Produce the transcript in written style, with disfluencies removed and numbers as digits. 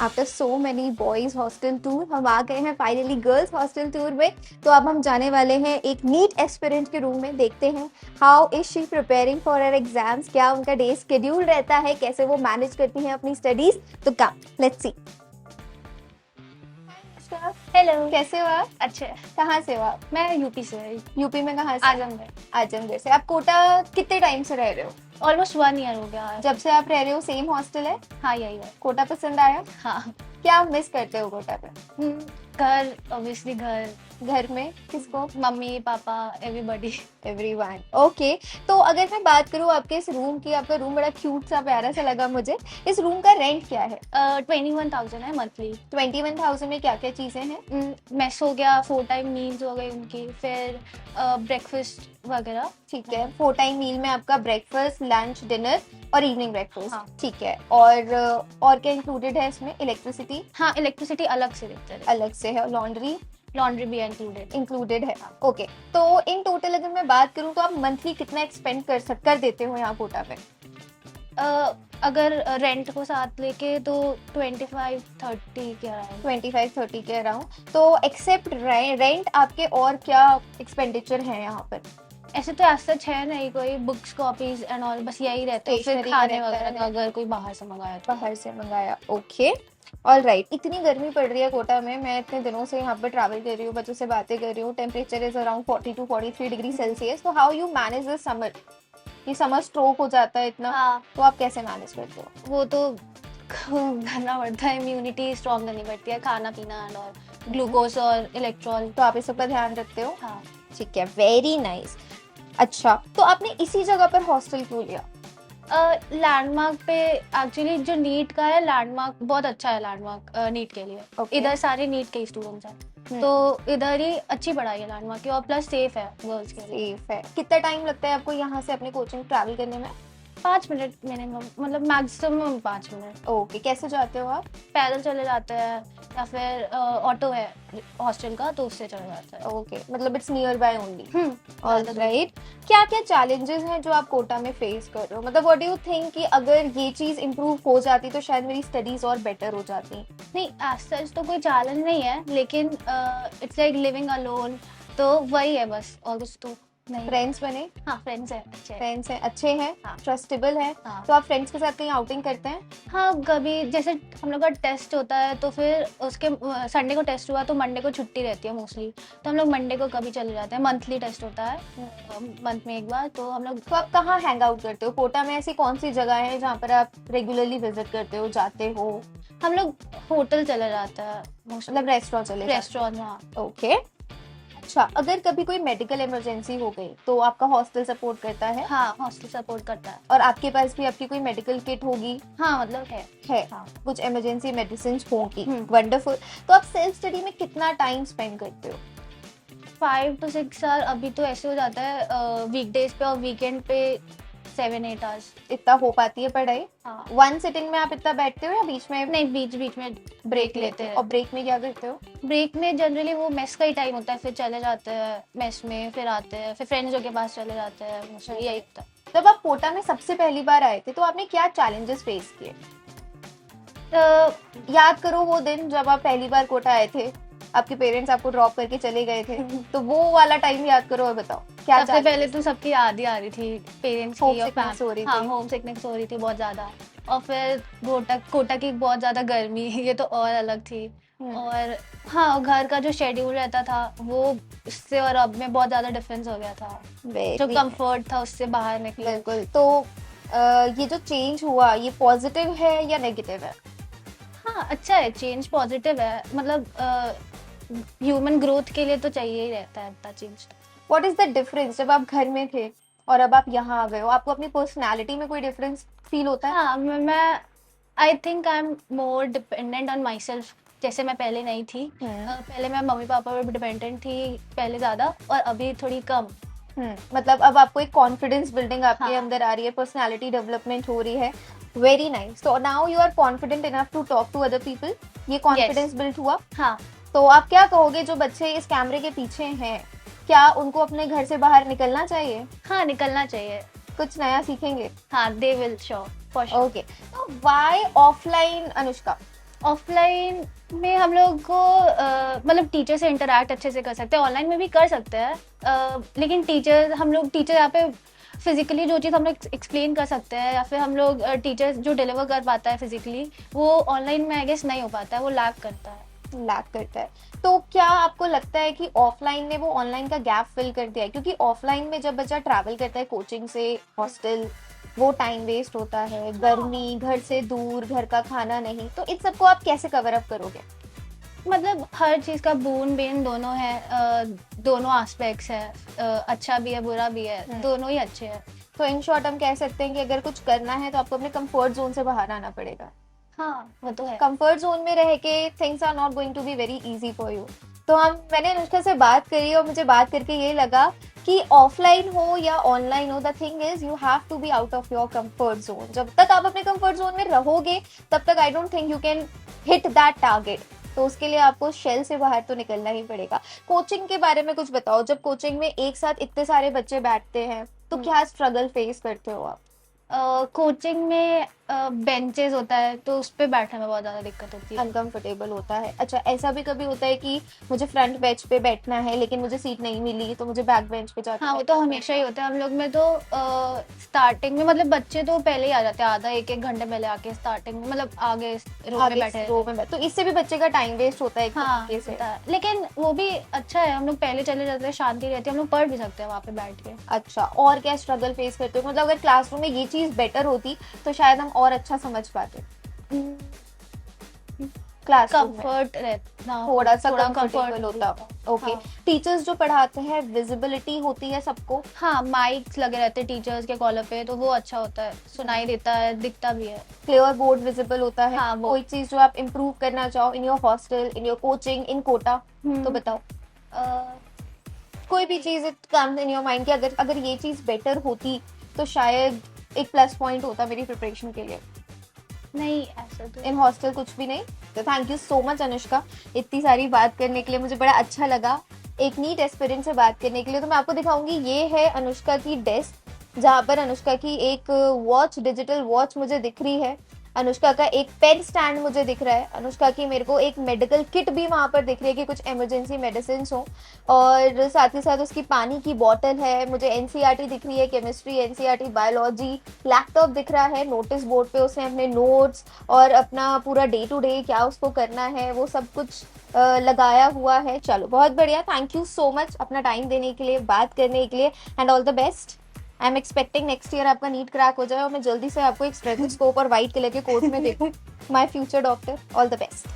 After so many boys hostel tour हम आ गए हैं फाइनली गर्ल्स हॉस्टल टूर में। तो अब हम जाने वाले हैं एक नीट एस्पिरेंट के रूम में, देखते हैं how is she preparing for her exams, क्या उनका डे शेड्यूल रहता है, कैसे वो मैनेज करती हैं अपनी स्टडीज। तो कम लेट्स सी। हेलो। कैसे हो आप? अच्छा, कहाँ से हो आप? मैं यूपी से। यूपी में कहाँ से? आजमगढ़। आजमगढ़ से। आप कोटा कितने टाइम से रह रहे हो? ऑलमोस्ट 1 ईयर हो गया है। जब से आप रह रहे हो सेम हॉस्टल है? हाँ, यही है। कोटा पसंद आया? हाँ। क्या मिस करते हो कोटा पे? घर, ऑब्वियसली घर। घर में किसको? Mummy papa, everybody. Everyone. Okay. तो अगर मैं बात करूँ आपके इस रूम की, आपका रूम बड़ा क्यूट सा प्यारा सा लगा मुझे। इस रूम का रेंट क्या है? 21,000 है मंथली। 21,000 में क्या क्या चीजें हैं? मेस हो गया, 4 टाइम मील्स हो गई उनकी, फिर ब्रेकफास्ट वगैरह। ठीक है, 4 टाइम मील में आपका ब्रेकफास्ट, लंच, डिनर और इवनिंग ब्रेकफास्ट। हाँ। ठीक है। और क्या इंक्लूडेड है इसमें? इलेक्ट्रिसिटी हाँ, इलेक्ट्रिसिटी अलग से देते हैं। अलग से है, लॉन्ड्री लॉन्ड्री भी इंक्लूडेड। इंक्लूडेड है। ओके। तो इन टोटल अगर मैं बात करूँ तो आप मंथली कितना एक्सपेंड कर देते हो यहाँ कोटा पे? अगर रेंट को साथ लेके तो 25-30 क्या है। 25-30 के अराउंड। तो एक्सेप्ट रेंट आपके और क्या एक्सपेंडिचर हैं यहाँ पर? ऐसे तो ऐसा है नहीं कोई, बुक्स कॉपीज एंड ऑल, बस यही रहता है। फिर Stationery खाने रहता वगैरह है। का अगर कोई बाहर से मंगाया तो। बाहर से मंगाया। ओके। All right. इतनी गर्मी पड़ रही है कोटा में, मैं इतने दिनों से यहाँ पर ट्रैवल कर रही हूँ, बच्चों से बातें कर रही हूँ। Temperature is around 42-43 degree Celsius. तो how you manage this summer? ये समर स्ट्रोक हो जाता है इतना, हाँ, तो आप कैसे मैनेज करते हो? वो तो करना पड़ता है, इम्यूनिटी स्ट्रॉन्ग करनी पड़ती है, खाना पीना एंड ऑल, ग्लूकोज और इलेक्ट्रॉल। तो आप इस सब का ध्यान रखते हो? हाँ। ठीक है, वेरी नाइस। अच्छा, तो आपने इसी जगह पर हॉस्टल क्यों लिया? लैंडमार्क पे, एक्चुअली जो नीट का है लैंडमार्क बहुत अच्छा है, लैंडमार्क नीट के लिए। Okay. इधर सारे नीट के स्टूडेंट्स हैं, तो इधर ही अच्छी पढ़ाई है लैंडमार्क की, और प्लस सेफ है गर्ल्स के लिए। सेफ है। कितना टाइम लगता है आपको यहाँ से अपने कोचिंग ट्रैवल करने में? 5 मिनट मिनिमम, मतलब मैक्सिमम 5 मिनट। ओके। कैसे जाते हो आप? पैदल चले जाते हैं या फिर ऑटो है हॉस्टल का, तो उससे चले जाते हैं। ओके, मतलब it's near by only. All ज़्यादा दूर। राइट। क्या क्या चैलेंजेस हैं जो आप कोटा में फेस कर रहे हो? मतलब व्हाट डू यू थिंक कि अगर ये चीज इम्प्रूव हो जाती तो शायद मेरी स्टडीज और बेटर हो जाती? नहीं, एज सच तो कोई चैलेंज नहीं है, लेकिन इट्स लाइक लिविंग अलोन, तो वही है बस, और कुछ तो नहीं। फ्रेंड्स बने? हाँ, फ्रेंड्स हैं, अच्छे हैं। फ्रेंड्स हैं, अच्छे हैं, हाँ। ट्रस्टेबल हैं? हाँ। तो आप फ्रेंड्स के साथ कहीं आउटिंग करते हैं? हाँ, कभी जैसे हम लोग का टेस्ट होता है तो फिर उसके संडे को टेस्ट हुआ तो मंडे को छुट्टी रहती है मोस्टली, तो हम लोग मंडे को कभी चले जाते हैं। मंथली टेस्ट होता है मंथ में एक बार, तो हम लोग। तो आप कहाँ हैंग आउट करते हो कोटा में? ऐसी कौन सी जगह है जहाँ पर आप रेगुलरली विजिट करते हो, जाते हो? हम लोग होटल चले जाते हैं मोस्टली, मतलब रेस्टोरेंट चले जाते रेस्टोरेंट। हाँ। हो? ओके। अच्छा, अगर कभी कोई मेडिकल इमरजेंसी हो गई तो आपका हॉस्टल सपोर्ट करता है? हाँ, हॉस्टल सपोर्ट करता है। और आपके पास भी आपकी कोई मेडिकल किट होगी? हाँ, मतलब है। हाँ। कुछ इमरजेंसी मेडिसिन होंगी। हम्म। वंडरफुल। तो आप सेल्फ स्टडी में कितना टाइम स्पेंड करते हो? 5 to 6 आवर अभी तो ऐसे हो जाता है वीकडेज पे, और वीकेंड पे 7-8 आवर्स। इतना हो पाती है पढ़ाई? हाँ। वन सिटिंग में आप इतना बैठते हो या बीच में नहीं, बीच बीच में ब्रेक लेते हो? और ब्रेक में क्या करते हो? ब्रेक में जनरली वो मेस का ही टाइम होता है, फिर चले जाते हैं मेस में, फिर आते हैं, फिर फ्रेंड्स के पास चले जाते हैं, मोस्टली यही होता है। जब आप कोटा में सबसे पहली बार आए थे तो आपने क्या चैलेंजेस फेस किए? याद करो वो दिन जब आप पहली बार कोटा आए थे, आपके पेरेंट्स आपको ड्रॉप करके चले गए थे, तो वो वाला टाइम याद करो और बताओ क्या सबसे पहले तो सबकी याद ही आ रही थी पेरेंट्स Home की, और sickness हो रही हाँ, थी। होम सिकनेस हो रही थी बहुत ज्यादा, और फिर कोटा की बहुत ज्यादा गर्मी ये तो और अलग थी। और हाँ, घर का जो शेड्यूल रहता था वो इससे और अब में बहुत ज्यादा डिफरेंस हो गया था, जो कंफर्ट था उससे बाहर निकले। बिल्कुल। तो ये जो चेंज हुआ, ये पॉजिटिव है या नेगेटिव है? हाँ, अच्छा है, चेंज पॉजिटिव है, मतलब ह्यूमन ग्रोथ के लिए तो चाहिए ही रहता है इतना change. What is the difference जब आप घर में थे और अब आप यहाँ आ गए हो? आपको अपनी पर्सनालिटी में कोई डिफरेंस फील होता है? हाँ, मैं I think I am more dependent on my self, जैसे मैं पहले नहीं थी। पहले मैं मम्मी पापा पर डिपेंडेंट थी पहले ज़्यादा, और अभी थोड़ी कम। मतलब अब आपको एक कॉन्फिडेंस बिल्डिंग आपके हाँ। अंदर आ रही है, पर्सनालिटी डेवलपमेंट हो रही है। Very nice. So now you are confident enough to talk to other people. ये कॉन्फिडेंस बिल्ड हुआ। हाँ। तो आप क्या कहोगे जो बच्चे इस कैमरे के पीछे हैं, क्या उनको अपने घर से बाहर निकलना चाहिए? हाँ, निकलना चाहिए। कुछ नया सीखेंगे? हाँ, they will show for sure. Okay. तो व्हाई ऑफलाइन अनुष्का? ऑफलाइन में हम लोग को मतलब टीचर से इंटरेक्ट अच्छे से कर सकते हैं, ऑनलाइन में भी कर सकते हैं, लेकिन टीचर यहाँ पे फिजिकली जो चीज़ हम लोग एक्सप्लेन कर सकते हैं, या फिर हम लोग टीचर जो डिलीवर कर पाता है फिजिकली, वो ऑनलाइन में आई गेस नहीं हो पाता है, वो लैक करता है। लैक करता है। तो क्या आपको लगता है कि ऑफलाइन ने वो ऑनलाइन का गैप फिल कर दिया है? क्योंकि ऑफलाइन में जब बच्चा ट्रैवल करता है कोचिंग से हॉस्टल, वो टाइम वेस्ट होता है, गर्मी, घर से दूर, घर का खाना नहीं, तो इन सबको आप कैसे कवर अप करोगे? मतलब हर चीज़ का बोन बेन दोनों है, दोनों एस्पेक्ट्स है, अच्छा भी है बुरा भी है, दोनों ही अच्छे हैं। तो इन शॉर्ट हम कह सकते हैं कि अगर कुछ करना है तो आपको अपने कंफर्ट जोन से बाहर आना पड़ेगा। हाँ वो तो है। कंफर्ट जोन में रह के things are not going to be very easy for you. तो मैंने अनुष्का से बात करी और मुझे बात करके ये लगा कि ऑफलाइन हो या ऑनलाइन हो, the thing is you have to be out of your comfort zone. जब तक आप अपने कंफर्ट जोन में रहोगे तब तक I don't think you can hit that target. तो उसके लिए आपको शेल से बाहर तो निकलना ही पड़ेगा। कोचिंग के बारे में कुछ बताओ। जब कोचिंग में एक साथ इतने सारे बच्चे बैठते हैं तो क्या स्ट्रगल फेस करते हो आप? कोचिंग में बेंचेस होता है तो उस पे बैठने में बहुत ज़्यादा दिक्कत होती है, अनकंफर्टेबल होता है। अच्छा, ऐसा भी कभी होता है कि मुझे फ्रंट बेंच पे बैठना है लेकिन मुझे सीट नहीं मिली तो मुझे बैक बेंच पे जाना हाँ वो है? तो हमेशा ही होता है हम लोग में। तो स्टार्टिंग में मतलब बच्चे तो पहले ही आ जाते हैं, आधा एक घंटे पहले आके स्टार्टिंग में मतलब आगे रो में आगे बैठे रो में तो इससे भी बच्चे का टाइम वेस्ट होता है एक हाँ तरीके से। होता है, लेकिन वो भी अच्छा है, हम लोग पहले चले जाते हैं, शांति रहती है, हम लोग पढ़ भी सकते हैं वहाँ पे बैठ के। अच्छा, और क्या स्ट्रगल फेस करते हो? मतलब अगर क्लासरूम में ये चीज बेटर होती तो शायद हम और अच्छा समझ पाते। क्लासरूम में कंफर्ट रहना, थोड़ा सा थोड़ा कंफर्टेबल comfort होता। ओके। हाँ। टीचर्स जो पढ़ाते हैं विजिबिलिटी होती है सबको? हाँ माइक्स लगे रहते हैं टीचर्स के कॉलर पे, तो वो अच्छा होता है, सुनाई देता है, दिखता भी है। क्लियर बोर्ड विजिबल होता है? हाँ, वो। कोई चीज जो आप इम्प्रूव करना चाहो in your hostel, in your coaching, in Kota, तो बताओ। कोई भी चीज it comes in your mind कि अगर ये चीज बेटर होती तो शायद एक प्लस पॉइंट होता मेरी प्रिपरेशन के लिए। नहीं ऐसा तो इन हॉस्टल कुछ भी नहीं? तो thank you so much Anushka, इतनी सारी बात करने के लिए। मुझे बड़ा अच्छा लगा एक नीट एस्पिरेंट से बात करने के लिए। तो मैं आपको दिखाऊंगी, ये है अनुष्का की डेस्क जहाँ पर अनुष्का की एक वॉच, डिजिटल वॉच मुझे दिख रही है। अनुष्का का एक पेन स्टैंड मुझे दिख रहा है। अनुष्का की मेरे को एक मेडिकल किट भी वहाँ पर दिख रही है कि कुछ इमरजेंसी मेडिसिन हो। और साथ ही साथ उसकी पानी की बॉटल है। मुझे एनसीईआरटी दिख रही है, केमिस्ट्री, एनसीईआरटी, बायोलॉजी। लैपटॉप दिख रहा है, नोटिस बोर्ड पे उसने अपने नोट्स और अपना पूरा डे टू डे क्या उसको करना है वो सब कुछ लगाया हुआ है। चलो बहुत बढ़िया, थैंक यू सो मच अपना टाइम देने के लिए, बात करने के लिए, and all the best. I am expecting next year आपका नीट क्रैक हो जाए और मैं जल्दी से आपको एक स्टेथोस्कोप और व्हाइट कलर के कोट में देखूं। My future doctor, all the best.